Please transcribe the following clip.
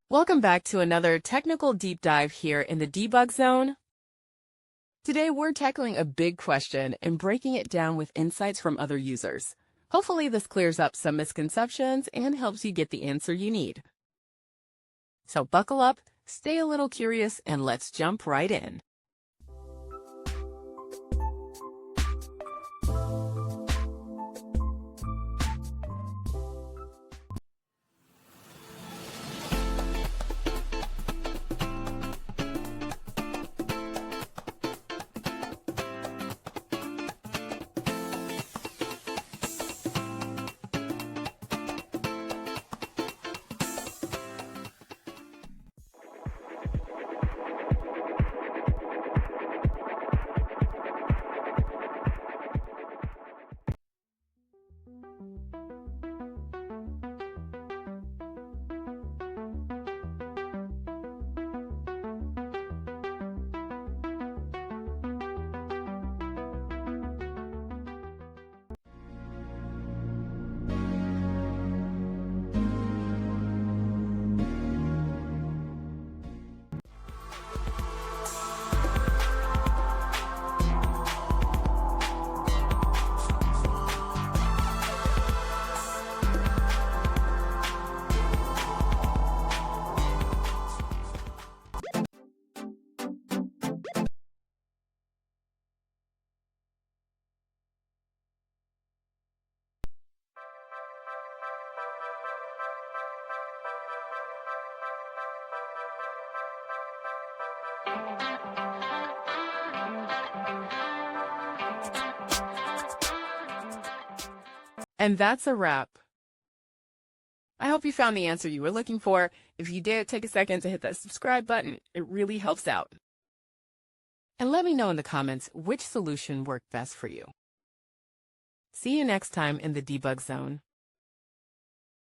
Welcome back to another technical deep dive here in the debug zone. Today we're tackling a big question and breaking it down with insights from other users. Hopefully this clears up some misconceptions and helps you get the answer you need. So buckle up, stay a little curious, and let's jump right in. And that's a wrap. I hope you found the answer you were looking for. If you did, take a second to hit that subscribe button. It really helps out. And let me know in the comments which solution worked best for you. See you next time in the debug zone.